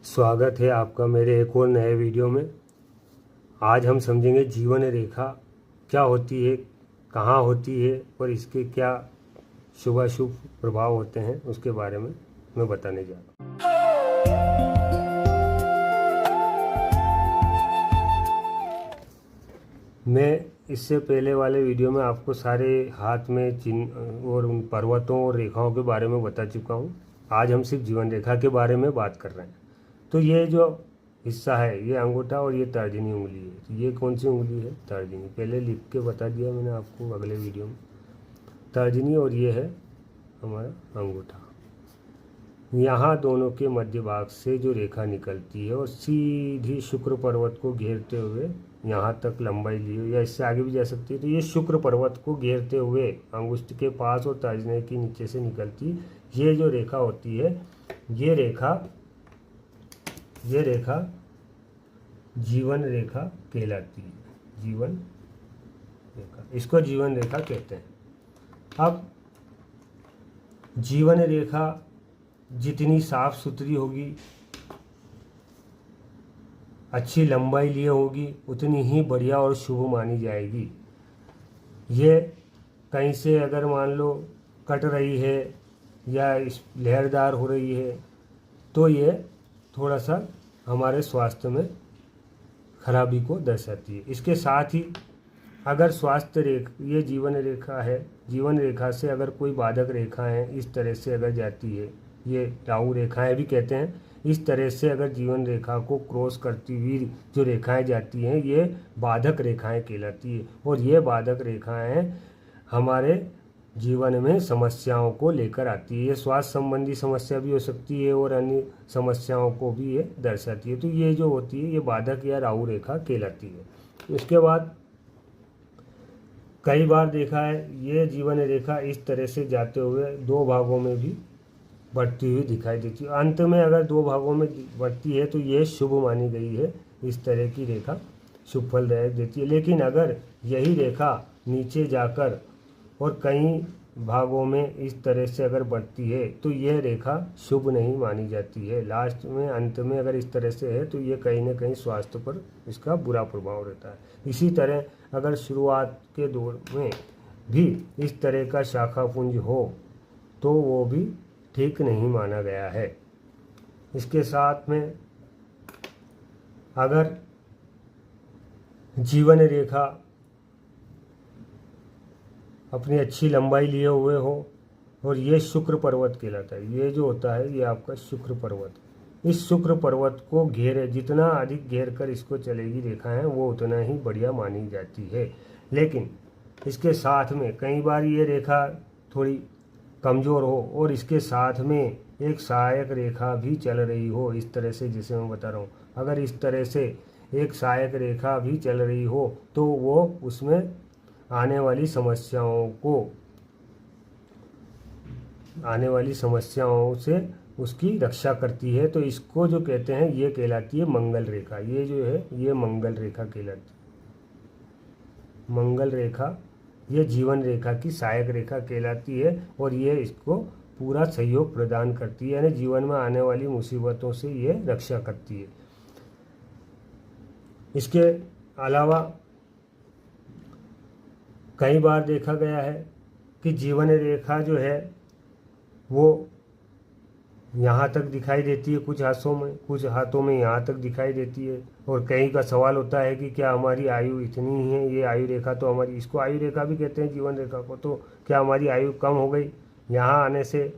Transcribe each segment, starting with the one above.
स्वागत है आपका मेरे एक और नए वीडियो में। आज हम समझेंगे जीवन रेखा क्या होती है, कहाँ होती है और इसके क्या शुभ अशुभ प्रभाव होते हैं उसके बारे में मैं बताने जा रहा हूँ। मैं इससे पहले वाले वीडियो में आपको सारे हाथ में चिन्ह और उन पर्वतों और रेखाओं के बारे में बता चुका हूँ। आज हम सिर्फ जीवन रेखा के बारे में बात कर रहे हैं। तो ये जो हिस्सा है ये अंगूठा और ये तर्जनी उंगली है। तो ये कौन सी उंगली है? तर्जनी। पहले लिख के बता दिया मैंने आपको अगले वीडियो में। तर्जनी और ये है हमारा अंगूठा। यहाँ दोनों के मध्य भाग से जो रेखा निकलती है और सीधी शुक्र पर्वत को घेरते हुए यहाँ तक लंबाई ली हो या इससे आगे भी जा सकती है। तो ये शुक्र पर्वत को घेरते हुए अंगुष्ठ के पास और तर्जनी के नीचे से निकलती ये जो रेखा होती है, ये रेखा जीवन रेखा कहलाती है। जीवन रेखा, इसको जीवन रेखा कहते हैं। अब जीवन रेखा जितनी साफ सुथरी होगी, अच्छी लंबाई लिए होगी, उतनी ही बढ़िया और शुभ मानी जाएगी। ये कहीं से अगर मान लो कट रही है या लहरदार हो रही है तो ये थोड़ा सा हमारे स्वास्थ्य में खराबी को दर्शाती है। इसके साथ ही अगर स्वास्थ्य ये जीवन रेखा है, जीवन रेखा से अगर कोई बाधक रेखाएं इस तरह से अगर जाती है, ये राहु रेखाएं भी कहते हैं, इस तरह से अगर जीवन रेखा को क्रॉस करती हुई जो रेखाएं जाती हैं ये बाधक रेखाएं कहलाती है। और ये बाधक रेखाएं हमारे जीवन में समस्याओं को लेकर आती है। ये स्वास्थ्य संबंधी समस्या भी हो सकती है और अन्य समस्याओं को भी ये दर्शाती है। तो ये जो होती है ये बाधक या राहु रेखा कहलाती है। इसके बाद कई बार देखा है ये जीवन रेखा इस तरह से जाते हुए दो भागों में भी बढ़ती हुई दिखाई देती है। अंत में अगर दो भागों में बढ़ती है तो ये शुभ मानी गई है। इस तरह की रेखा शुभ फल देती है। लेकिन अगर यही रेखा नीचे जाकर और कई भागों में इस तरह से अगर बढ़ती है तो यह रेखा शुभ नहीं मानी जाती है। लास्ट में अंत में अगर इस तरह से है तो ये कहीं ना कहीं स्वास्थ्य पर इसका बुरा प्रभाव रहता है। इसी तरह अगर शुरुआत के दौर में भी इस तरह का शाखा पुंज हो तो वो भी ठीक नहीं माना गया है। इसके साथ में अगर जीवन रेखा अपनी अच्छी लंबाई लिए हुए हो और ये शुक्र पर्वत कहलाता है। ये जो होता है ये आपका शुक्र पर्वत, इस शुक्र पर्वत को घेरे, जितना अधिक घेर कर इसको चलेगी रेखाएं वो उतना ही बढ़िया मानी जाती है। लेकिन इसके साथ में कई बार ये रेखा थोड़ी कमज़ोर हो और इसके साथ में एक सहायक रेखा भी चल रही हो, इस तरह से जिसे मैं बता रहा हूँ, अगर इस तरह से एक सहायक रेखा भी चल रही हो तो वो उसमें आने वाली समस्याओं से उसकी रक्षा करती है। तो इसको जो कहते हैं ये कहलाती है मंगल रेखा। ये जो है ये मंगल रेखा कहलाती है। मंगल रेखा ये जीवन रेखा की सहायक रेखा कहलाती है और ये इसको पूरा सहयोग प्रदान करती है, यानी जीवन में आने वाली मुसीबतों से ये रक्षा करती है। इसके अलावा कई बार देखा गया है कि जीवन रेखा जो है वो यहाँ तक दिखाई देती है कुछ हाथों में यहाँ तक दिखाई देती है। और कई का सवाल होता है कि क्या हमारी आयु इतनी ही है? ये आयु रेखा तो हमारी, इसको आयु रेखा भी कहते हैं जीवन रेखा को, तो क्या हमारी आयु कम हो गई यहाँ आने से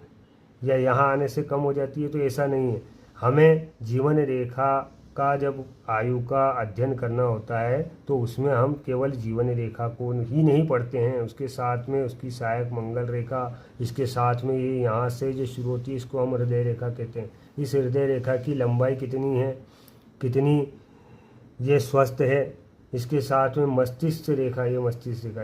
या यहाँ आने से कम हो जाती है? तो ऐसा नहीं है। हमें जीवन रेखा का जब आयु का अध्ययन करना होता है तो उसमें हम केवल जीवन रेखा को ही नहीं पढ़ते हैं, उसके साथ में उसकी सहायक मंगल रेखा, इसके साथ में ये यहाँ से जो शुरू होती है इसको हम हृदय रेखा कहते हैं। इस हृदय रेखा की लंबाई कितनी है, कितनी ये स्वस्थ है, इसके साथ में मस्तिष्क रेखा, ये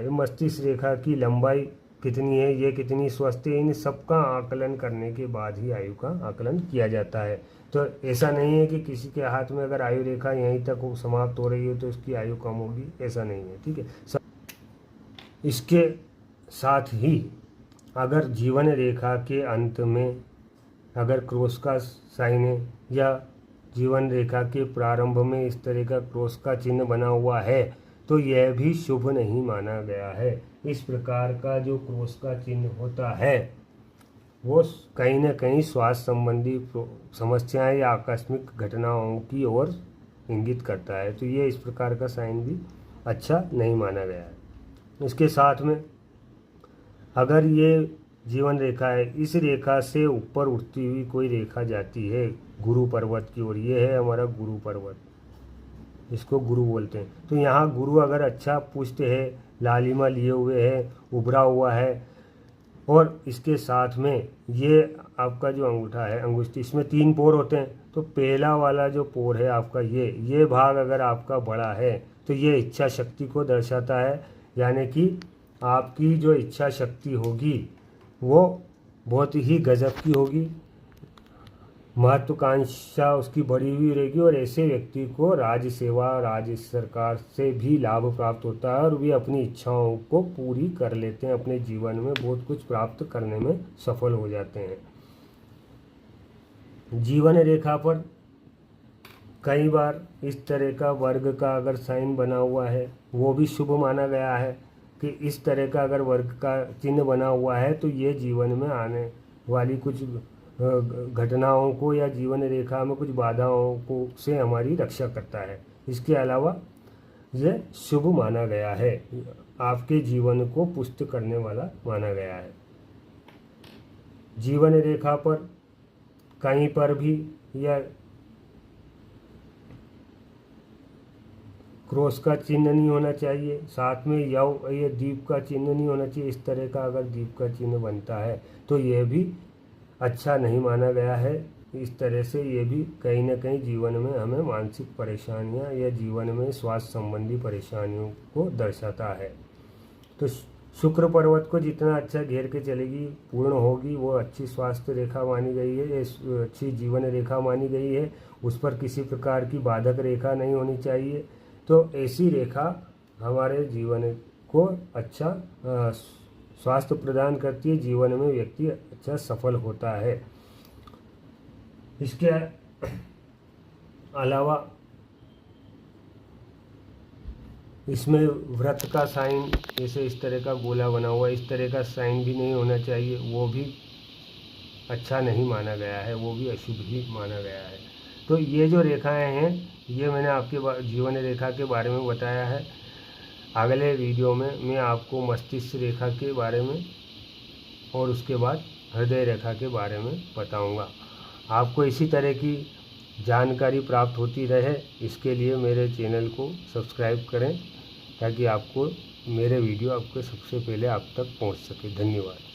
मस्तिष्क रेखा की लंबाई कितनी है, ये कितनी स्वस्थ है, इन सबका आकलन करने के बाद ही आयु का आकलन किया जाता है। तो ऐसा नहीं है कि किसी के हाथ में अगर आयु रेखा यहीं तक समाप्त हो रही हो तो उसकी आयु कम होगी, ऐसा नहीं है। ठीक है। इसके साथ ही अगर जीवन रेखा के अंत में अगर क्रॉस का साइन है या जीवन रेखा के प्रारंभ में इस तरह का क्रॉस का चिन्ह बना हुआ है तो यह भी शुभ नहीं माना गया है। इस प्रकार का जो क्रॉस का चिन्ह होता है वो कहीं न कहीं स्वास्थ्य संबंधी समस्याएं या आकस्मिक घटनाओं की ओर इंगित करता है, तो ये इस प्रकार का साइन भी अच्छा नहीं माना गया है। इसके साथ में अगर ये जीवन रेखा है, इस रेखा से ऊपर उठती हुई कोई रेखा जाती है गुरु पर्वत की ओर, ये है हमारा गुरु पर्वत, इसको गुरु बोलते हैं। तो यहाँ गुरु अगर अच्छा पुष्ट है, लालिमा लिए हुए है, उभरा हुआ है, और इसके साथ में ये आपका जो अंगूठा है, अंगुष्ठी, इसमें 3 पोर होते हैं। तो पहला वाला जो पोर है आपका ये भाग अगर आपका बड़ा है तो ये इच्छा शक्ति को दर्शाता है, यानी कि आपकी जो इच्छा शक्ति होगी वो बहुत ही गजब की होगी, महत्वाकांक्षा उसकी बढ़ी हुई रहेगी, और ऐसे व्यक्ति को राज्य सेवा, राज्य सरकार से भी लाभ प्राप्त होता है और वे अपनी इच्छाओं को पूरी कर लेते हैं, अपने जीवन में बहुत कुछ प्राप्त करने में सफल हो जाते हैं। जीवन रेखा पर कई बार इस तरह का वर्ग का अगर साइन बना हुआ है वो भी शुभ माना गया है कि इस तरह का अगर वर्ग का चिन्ह बना हुआ है तो ये जीवन में आने वाली कुछ घटनाओं को या जीवन रेखा में कुछ बाधाओं को से हमारी रक्षा करता है। इसके अलावा ये शुभ माना गया है, आपके जीवन को पुष्ट करने वाला माना गया है। जीवन रेखा पर कहीं पर भी या क्रॉस का चिन्ह नहीं होना चाहिए, साथ में ये दीप का चिन्ह नहीं होना चाहिए। इस तरह का अगर दीप का चिन्ह बनता है तो यह भी अच्छा नहीं माना गया है। इस तरह से ये भी कहीं ना कहीं जीवन में हमें मानसिक परेशानियां या जीवन में स्वास्थ्य संबंधी परेशानियों को दर्शाता है। तो शुक्र पर्वत को जितना अच्छा घेर के चलेगी, पूर्ण होगी, वो अच्छी स्वास्थ्य रेखा मानी गई है, अच्छी जीवन रेखा मानी गई है। उस पर किसी प्रकार की बाधक रेखा नहीं होनी चाहिए। तो ऐसी रेखा हमारे जीवन को अच्छा स्वास्थ्य प्रदान करती है, जीवन में व्यक्ति अच्छा सफल होता है। इसके अलावा इसमें व्रत का साइन, जैसे इस तरह का गोला बना हुआ, इस तरह का साइन भी नहीं होना चाहिए, वो भी अच्छा नहीं माना गया है, वो भी अशुभ ही माना गया है। तो ये जो रेखाएं हैं ये मैंने आपके जीवन रेखा के बारे में बताया है। अगले वीडियो में मैं आपको मस्तिष्क रेखा के बारे में और उसके बाद हृदय रेखा के बारे में बताऊंगा। आपको इसी तरह की जानकारी प्राप्त होती रहे, इसके लिए मेरे चैनल को सब्सक्राइब करें ताकि आपको मेरे वीडियो आपको सबसे पहले आप तक पहुंच सके। धन्यवाद।